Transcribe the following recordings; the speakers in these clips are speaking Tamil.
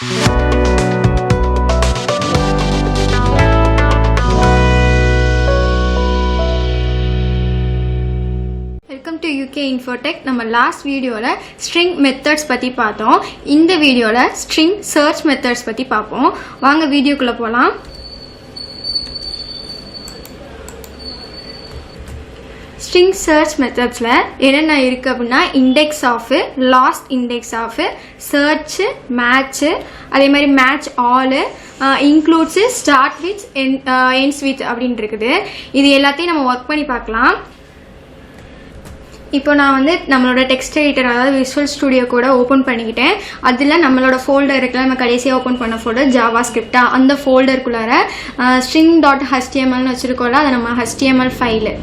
Welcome to UK Infotech. நம்ம லாஸ்ட் வீடியோல string methods பத்தி பார்த்தோம். இந்த வீடியோல string search methods பத்தி பார்ப்போம். வாங்க வீடியோக்குள்ள போலாம். string search methodsல என்னென்ன இருக்கு அப்படின்னா index of, last index of, search, match, அதே மாதிரி match all, includes, start with, ends with அப்படின்னு இருக்குது. இது எல்லாத்தையும் நம்ம ஒர்க் பண்ணி பார்க்கலாம். இப்போ நான் வந்து நம்மளோட டெக்ஸ்ட் எடிட்டர் அதாவது விசுவல் ஸ்டுடியோ கூட ஓப்பன் பண்ணிக்கிட்டேன். அதில் நம்மளோட ஃபோல்டர் இருக்குல்ல, நம்ம கடைசியாக ஓப்பன் பண்ண ஃபோல்டர் ஜாவாஸ்கிரிப்டா, அந்த ஃபோல்டருக்குள்ளார string.htmlனு வச்சுருக்கோம்ல, அது நம்ம HTML ஃபைலு.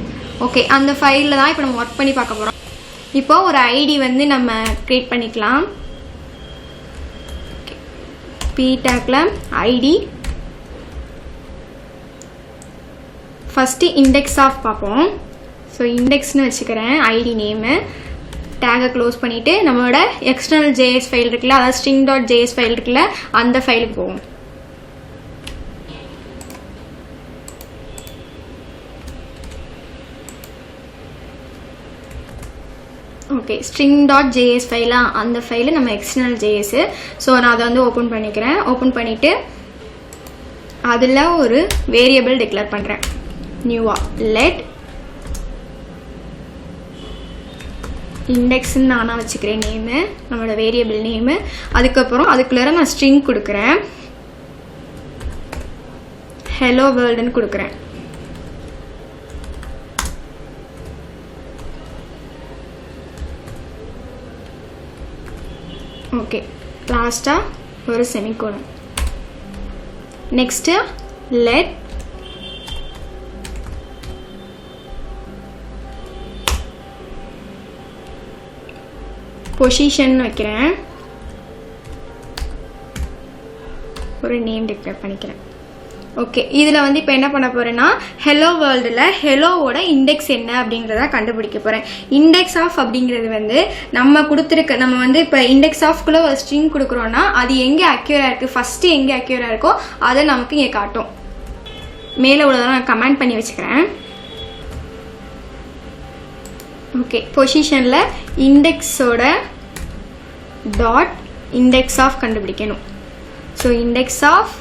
ஓகே, அந்த ஃபைலில் தான் இப்போ நம்ம ஒர்க் பண்ணி பார்க்க போகிறோம். இப்போ ஒரு ஐடி வந்து நம்ம க்ரியேட் பண்ணிக்கலாம். பி டேக்ல ஐடி, ஃபஸ்ட்டு இண்டெக்ஸ் ஆஃப் பார்ப்போம். ஸோ இண்டெக்ஸ்னு வச்சுக்கிறேன் ஐடி நேமு. டேகை க்ளோஸ் பண்ணிவிட்டு நம்மளோட எக்ஸ்டர்னல் ஜேஎஸ் ஃபைல் இருக்குல்ல, அதாவது string.js ஃபைல் இருக்குல்ல, அந்த ஃபைலுக்கு போகும். ஓகே, string.js ஃபைலா, அந்த ஃபைலு நம்ம எக்ஸ்டர்னல் ஜேஎஸ். ஸோ நான் அதை வந்து ஓப்பன் பண்ணிக்கிறேன். ஓப்பன் பண்ணிவிட்டு அதில் ஒரு வேரியபிள் டிக்ளேர் பண்ணுறேன். நியூவா லெட் இண்டெக்ஸ்ன்னு நானாக வச்சுக்கிறேன் நேமு, நம்மளோட வேரியபிள் நேமு. அதுக்கப்புறம் அதுக்குள்ளே நான் ஸ்ட்ரிங் கொடுக்குறேன், ஹலோ வேர்ல்டுன்னு கொடுக்குறேன். ஓகே, லாஸ்ட்டாக ஒரு செமிகோலன். நெக்ஸ்ட்டு லெட் பொசிஷன் வைக்கிறேன், ஒரு நேம் டிக்ளேர் பண்ணிக்கிறேன். ஓகே, இதில் வந்து இப்போ என்ன பண்ண போகிறேன்னா, ஹெலோ வேர்ல்டில் ஹெலோவோட இண்டெக்ஸ் என்ன அப்படிங்கிறத கண்டுபிடிக்க போகிறேன். இண்டெக்ஸ் ஆஃப் அப்படிங்கிறது வந்து நம்ம கொடுத்துருக்க, நம்ம வந்து இப்போ இண்டெக்ஸ் ஆஃப்குள்ளே ஒரு ஸ்ட்ரிங் கொடுக்குறோன்னா அது எங்கே அக்யூராக இருக்குது, ஃபஸ்ட்டு எங்கே அக்யூராக இருக்கோ அதை நமக்கு இங்கே காட்டும். மேலே உள்ளதெல்லாம் நான் கமெண்ட் பண்ணி வச்சுக்கிறேன். ஓகே, பொசிஷனில் இண்டெக்ஸோட டாட் இண்டெக்ஸ் ஆஃப் கண்டுபிடிக்கணும். ஸோ இண்டெக்ஸ் ஆஃப்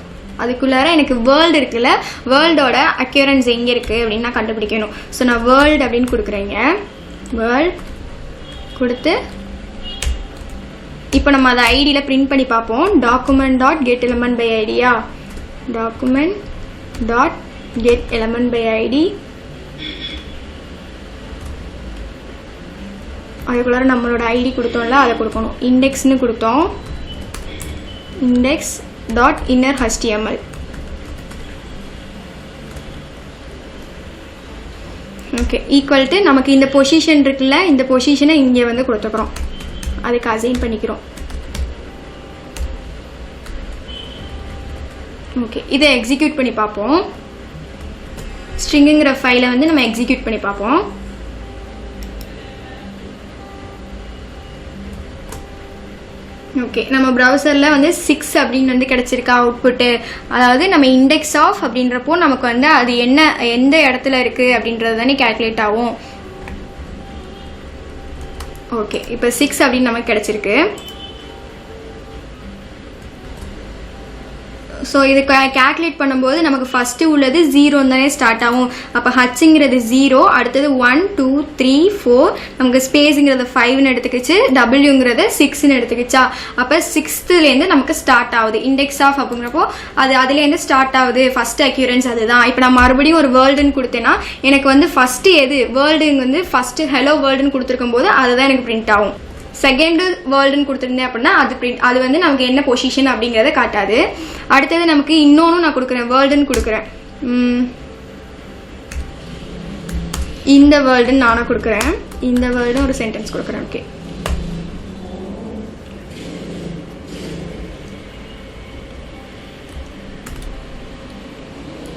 அதுக்குள்ளார எனக்கு வேர்ல்டு இருக்குல்ல, வேர்ல்டோட அக்யூரன்ஸ் எங்கே இருக்குது அப்படின்னு நான் கண்டுபிடிக்கணும். ஸோ நான் வேர்ல்டு அப்படின்னு கொடுக்குறேங்க. வேர்ல்ட் கொடுத்து இப்போ நம்ம அதை ஐடியில் பிரிண்ட் பண்ணி பார்ப்போம். Document dot get element by idea, document dot get element by ID. அதுக்குள்ளார நம்மளோட ஐடி கொடுத்தோம்ல, அதை கொடுக்கணும். இண்டெக்ஸ்னு கொடுத்தோம், index dot inner HTML. Okay, equal to நமக்கு இந்த பொசிஷன் இருக்குல்ல, இந்த பொசிஷனை இங்கே வந்து கொடுத்துக்கிறோம், அதுக்கு அசைன் பண்ணிக்கிறோம். ஓகே, இதை எக்ஸிக்யூட் பண்ணி பார்ப்போம். ஸ்ட்ரிங்குங்கிற ஃபைலை வந்து நம்ம எக்ஸிக்யூட் பண்ணி பார்ப்போம். ஓகே, நம்ம ப்ரௌசரில் வந்து 6 அப்படின்னு வந்து கிடச்சிருக்கா அவுட்புட்டு. அதாவது நம்ம இண்டெக்ஸ் ஆஃப் அப்படின்றப்போ நமக்கு வந்து அது என்ன எந்த இடத்துல இருக்குது அப்படின்றது தானே கேல்குலேட் ஆகும். ஓகே, இப்போ 6 அப்படின்னு நமக்கு கிடச்சிருக்கு. ஸோ இது கேல்குலேட் பண்ணும்போது நமக்கு ஃபஸ்ட்டு உள்ளது 0 தானே ஸ்டார்ட் ஆகும். அப்போ ஹச்சுங்கிறது 0, அடுத்தது 1 2 3 4, நமக்கு ஸ்பேஸுங்கிறது 5ன்னு எடுத்துக்கிச்சு, டபிள்யூங்கிறது 6ன்னு எடுத்துக்கிச்சா. அப்போ 6லேருந்து நமக்கு ஸ்டார்ட் ஆகுது இண்டெக்ஸ் ஆஃப். அப்படிங்கிறப்போ அது அதுலேருந்து ஸ்டார்ட் ஆகுது, ஃபஸ்ட் அக்யூரன்ஸ் அதுதான். இப்போ நான் மறுபடியும் ஒரு வேர்ல்டுன்னு கொடுத்தேன்னா எனக்கு வந்து ஃபஸ்ட்டு எது வேர்ல்டுங்க வந்து ஃபஸ்ட்டு ஹலோ வேர்ல்டுன்னு கொடுத்துருக்கும் போது அதுதான் எனக்கு பிரிண்ட் ஆகும். செகண்டு வேர்ல்டுன்னு கொடுத்துருந்தேன் அப்படின்னா அது வந்து நமக்கு என்ன பொசிஷன் அப்படிங்கிறத காட்டாது. அடுத்தது நமக்கு இன்னொன்னும் நான் கொடுக்குறேன், வேர்ல்டுன்னு கொடுக்குறேன். இந்த வேர்ல்டுன்னு நானும் கொடுக்குறேன், இந்த வேர்ல்டு ஒரு சென்டென்ஸ் கொடுக்குறேன். ஓகே,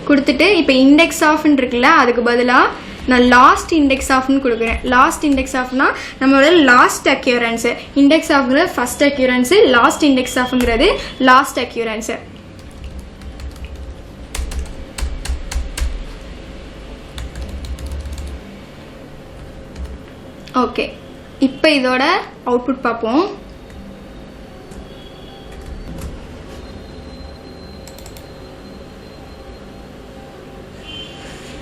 கொடுத்துட்டு இப்போ இண்டெக்ஸ் ஆஃப்னு இருக்குல்ல, அதுக்கு பதிலாக நான் லாஸ்ட் இண்டெக்ஸ் ஆஃப்னு கொடுக்குறேன். லாஸ்ட் இண்டெக்ஸ் ஆஃப்னா நம்மளோட லாஸ்ட் அக்யூரன்ஸு. இண்டெக்ஸ் ஆஃப்ங்கிறது ஃபர்ஸ்ட் அக்யூரன்ஸு, லாஸ்ட் இண்டெக்ஸ் ஆஃப்ங்கிறது லாஸ்ட் அக்யூரன்ஸு. ஓகே, இப்போ இதோட அவுட்புட் பார்ப்போம்.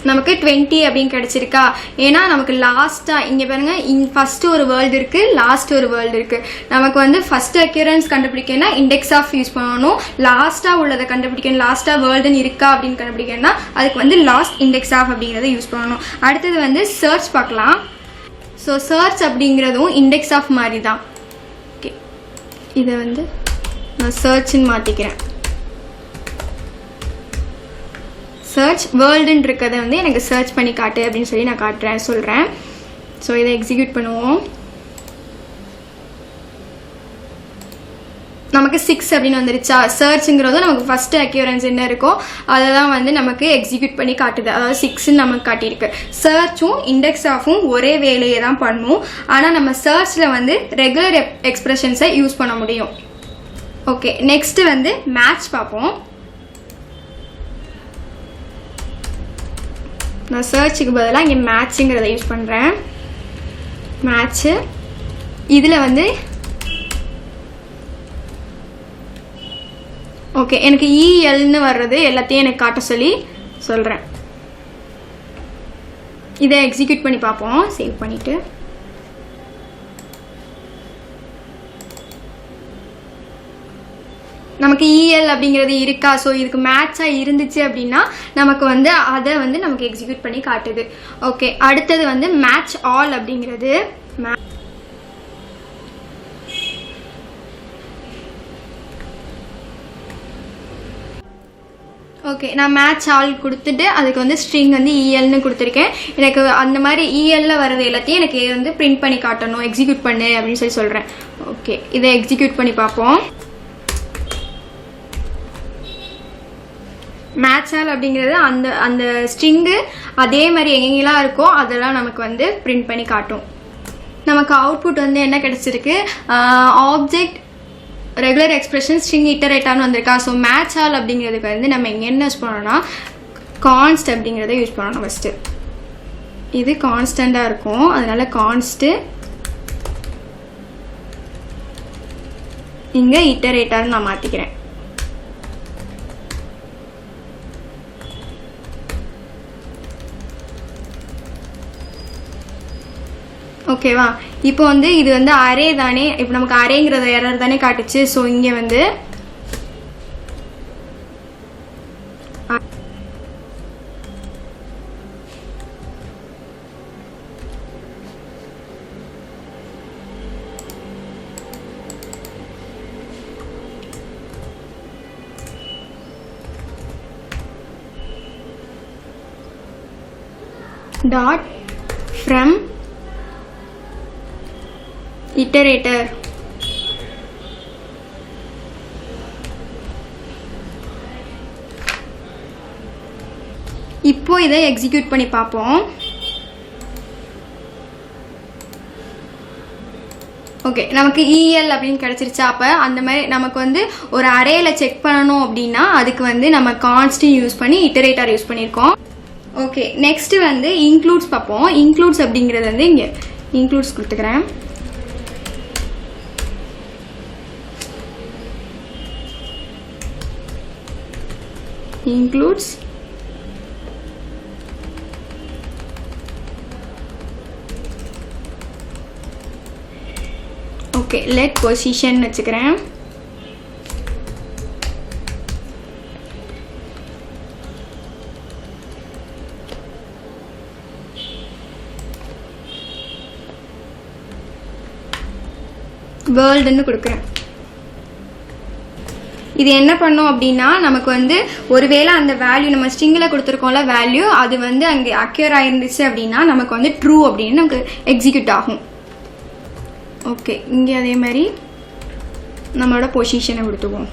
நமக்கு 20 அப்படின்னு கிடைச்சிருக்கா? ஏன்னா நமக்கு லாஸ்ட்டாக இங்கே பாருங்க, ஃபர்ஸ்ட் ஒரு வேர்ல்டு இருக்குது, லாஸ்ட் ஒரு வேர்ல்டு இருக்குது. நமக்கு வந்து ஃபர்ஸ்ட் அக்யூரன்ஸ் கண்டுபிடிக்கணும்னா இண்டெக்ஸ் ஆஃப் யூஸ் பண்ணணும். லாஸ்ட்டாக உள்ளதை கண்டுபிடிக்கணும், லாஸ்ட்டாக வேர்ல்டுன்னு இருக்கா அப்படின்னு கண்டுபிடிக்கணும்னா அதுக்கு வந்து லாஸ்ட் இண்டெக்ஸ் ஆஃப் அப்படிங்கிறத யூஸ் பண்ணணும். அடுத்தது வந்து சர்ச் பார்க்கலாம். ஸோ சர்ச் அப்படிங்கிறதும் இண்டெக்ஸ் ஆஃப் மாதிரி தான். ஓகே, இதை வந்து நான் சர்ச்ன்னு மாற்றிக்கிறேன். சர்ச் வேர்ல்டுன்னு இருக்கிறத வந்து எனக்கு சர்ச் பண்ணி காட்டு அப்படின்னு சொல்லி நான் சொல்கிறேன். ஸோ இதை எக்ஸிக்யூட் பண்ணுவோம். நமக்கு 6 அப்படின்னு வந்துருச்சா? சர்ச்சுங்கிறதும் நமக்கு ஃபர்ஸ்ட் அக்யூரன்ஸ் என்ன இருக்கோ அதை தான் வந்து நமக்கு எக்ஸிக்யூட் பண்ணி காட்டுது. அதாவது 6ன்னு நமக்கு காட்டியிருக்கு. சர்ச்சும் இண்டெக்ஸ் ஆஃபும் ஒரே வேலையை தான் பண்ணும். ஆனால் நம்ம சர்ச்சில் வந்து ரெகுலர் எக்ஸ்பிரஷன்ஸை யூஸ் பண்ண முடியும். ஓகே, நெக்ஸ்ட்டு வந்து மேட்ச் பார்ப்போம். நான் சர்ச்சுக்கு பதிலாக இங்கே மேட்சுங்கிறத யூஸ் பண்ணுறேன். மேட்ச்சு இதில் வந்து ஓகே, எனக்கு இஎல்னு வர்றது எல்லாத்தையும் எனக்கு காட்ட சொல்லி சொல்கிறேன். இதை எக்ஸிக்யூட் பண்ணி பார்ப்போம். சேவ் பண்ணிவிட்டு நமக்கு இஎல் அப்படிங்கிறது இருக்கா? ஸோ இதுக்கு மேட்சாக இருந்துச்சு அப்படின்னா நமக்கு வந்து அதை வந்து நமக்கு எக்ஸிக்யூட் பண்ணி காட்டுது. ஓகே, அடுத்தது வந்து மேட்ச் ஆல் அப்படிங்கிறது. ஓகே, நான் மேட்ச் ஆல் கொடுத்துட்டு அதுக்கு வந்து ஸ்ட்ரிங் வந்து இஎல்னு கொடுத்துருக்கேன். எனக்கு அந்த மாதிரி இஎல்ல வர்றது எல்லாத்தையும் எனக்கு வந்து பிரிண்ட் பண்ணி காட்டணும், எக்ஸிக்யூட் பண்ணு அப்படின்னு சொல்லி சொல்கிறேன். ஓகே, இதை எக்ஸிக்யூட் பண்ணி பார்ப்போம். மேட்ச் ஆல் அப்படிங்கிறது அந்த அந்த ஸ்ட்ரிங்கு அதே மாதிரி எங்கெங்கெல்லாம் இருக்கோ அதெல்லாம் நமக்கு வந்து பிரிண்ட் பண்ணி காட்டும். நமக்கு அவுட்புட் வந்து என்ன கிடைச்சிருக்கு? ஆப்ஜெக்ட் ரெகுலர் எக்ஸ்பிரஷன் ஸ்ட்ரிங் இட்டரேட்டான்னு வந்திருக்கா? ஸோ மேட்ச் ஆல் அப்படிங்கிறதுக்கு வந்து நம்ம இங்கே என்ன யூஸ் பண்ணோம்னா கான்ஸ்ட் அப்படிங்கிறத யூஸ் பண்ணணும். ஃபஸ்ட்டு இது கான்ஸ்டண்ட்டாக இருக்கும், அதனால கான்ஸ்ட்டு இங்கே இட்டரேட்டான்னு நான் மாற்றிக்கிறேன். ஓகேவா? இப்போ வந்து இது வந்து அரே தானே, இப்போ நமக்கு அரேங்கிறத எரர் தானே காட்டுச்சு. ஸோ இங்கே வந்து டாட் ஃப்ரம் இட்டரேட்டர் இப்போ இதை எக்ஸிக்யூட் பண்ணி பார்ப்போம். ஓகே, நமக்கு இஎல் அப்படின்னு கிடைச்சிருச்சா? அப்போ அந்த மாதிரி நமக்கு வந்து ஒரு அரேல செக் பண்ணணும் அப்படின்னா அதுக்கு வந்து நம்ம கான்ஸ்ட் யூஸ் பண்ணி இட்டரேட்டர் யூஸ் பண்ணியிருக்கோம். ஓகே, நெக்ஸ்ட் வந்து இன்க்ளூட்ஸ் பார்ப்போம். இன்க்ளூட்ஸ் அப்படிங்கிறது வந்து இங்கே இன்க்ளூட்ஸ் கொடுத்துக்கிறேன். includes ஓகே, let position வச்சுக்கிறேன். வேர்ல்டுன்னு கொடுக்குறேன். இது என்ன பண்ணும் அப்படின்னா நமக்கு வந்து ஒருவேளை அந்த வேல்யூ நம்ம ஸ்ட்ரிங்கில் கொடுத்துருக்கோம்ல வேல்யூ அது வந்து அங்கே அக்யூர் ஆயிருந்துச்சு அப்படின்னா நமக்கு வந்து ட்ரூ அப்படின்னு நமக்கு எக்ஸிக்யூட் ஆகும். ஓகே, இங்கே அதே மாதிரி நம்மளோட பொசிஷனை கொடுத்துக்குவோம்.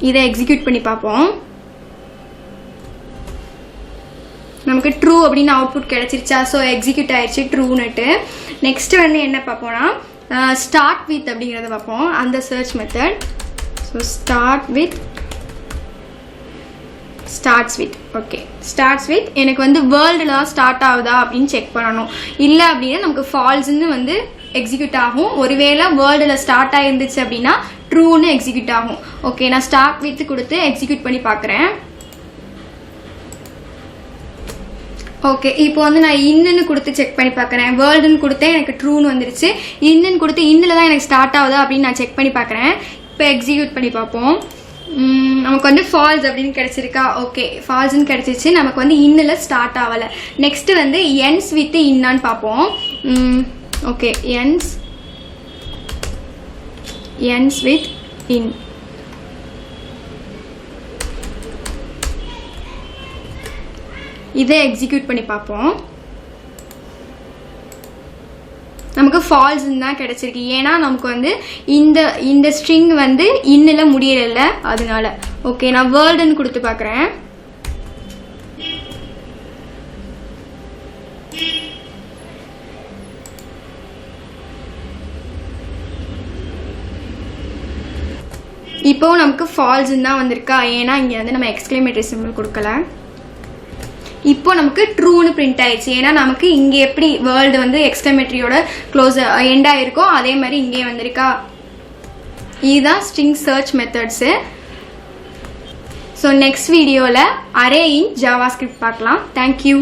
இதை எக்ஸிக்யூட் பண்ணி பார்ப்போம். நமக்கு ட்ரூ அப்படின்னு அவுட்புட் கிடைச்சிருச்சா? ஸோ எக்ஸிக்யூட் ஆயிடுச்சு ட்ரூன்னுட்டு. நெக்ஸ்ட் வந்து என்ன பார்ப்போம்னா ஸ்டார்ட் வித் அப்படிங்கிறத பார்ப்போம், அந்த search method. So starts with okay, starts with எனக்கு வந்து வேர்ல்டில் ஸ்டார்ட் ஆகுதா அப்படின்னு செக் பண்ணணும். இல்லை அப்படின்னா நமக்கு ஃபால்ஸ்ன்னு வந்து எக்ஸிக்யூட் ஆகும். ஒருவேளை வேர்ல்டில் ஸ்டார்ட் ஆகிருந்துச்சு அப்படின்னா ட்ரூன்னு எக்ஸிக்யூட் ஆகும். ஓகே, நான் ஸ்டார்ட் வித் கொடுத்து எக்ஸிக்யூட் பண்ணி பார்க்குறேன். ஓகே, இப்போ வந்து நான் இன்னுன்னு கொடுத்து செக் பண்ணி பார்க்குறேன். வேர்ல்டுன்னு கொடுத்தேன், எனக்கு ட்ரூன்னு வந்துருச்சு. இன்னுன்னு கொடுத்து இன்னில் தான் எனக்கு ஸ்டார்ட் ஆகுதா அப்படின்னு நான் செக் பண்ணி பார்க்குறேன். இப்போ எக்ஸிக்யூட் பண்ணி பார்ப்போம். நமக்கு வந்து ஃபால்ஸ் அப்படின்னு கிடைச்சிருக்கா? ஓகே, ஃபால்ஸ்ன்னு கிடைச்சிருச்சு. நமக்கு வந்து இன்னில் ஸ்டார்ட் ஆகலை. நெக்ஸ்ட்டு வந்து என்ஸ் வித் இன்னான்னு பார்ப்போம். Okay, ends with in. இதை எக்ஸிக்யூட் பண்ணி பார்ப்போம். நமக்கு ஃபால்ஸ்ன்னு தான் கிடைச்சிருக்கு. ஏன்னா நமக்கு வந்து இந்த ஸ்ட்ரிங் வந்து இன்னில் முடியல, அதனால. ஓகே, நான் வேர்ல்டுன்னு கொடுத்து பார்க்குறேன். இப்போ நமக்கு ஃபால்ஸ்ன்னு தான் வந்திருக்கா? ஏன்னா இங்கே வந்து நம்ம எக்ஸ்க்ளமேட்டரி சிம்பிள் கொடுக்கல. இப்போ நமக்கு ட்ரூன்னு பிரிண்ட் ஆயிடுச்சு. ஏன்னா நமக்கு இங்கே எப்படி வேர்ல்டு வந்து எக்ஸ்க்ளமேட்டரியோட க்ளோஸ் எண்ட் ஆயிருக்கோ அதே மாதிரி இங்கே வந்திருக்கா. இதுதான் string search methods. So next video array in JavaScript பார்க்கலாம். தேங்க்யூ.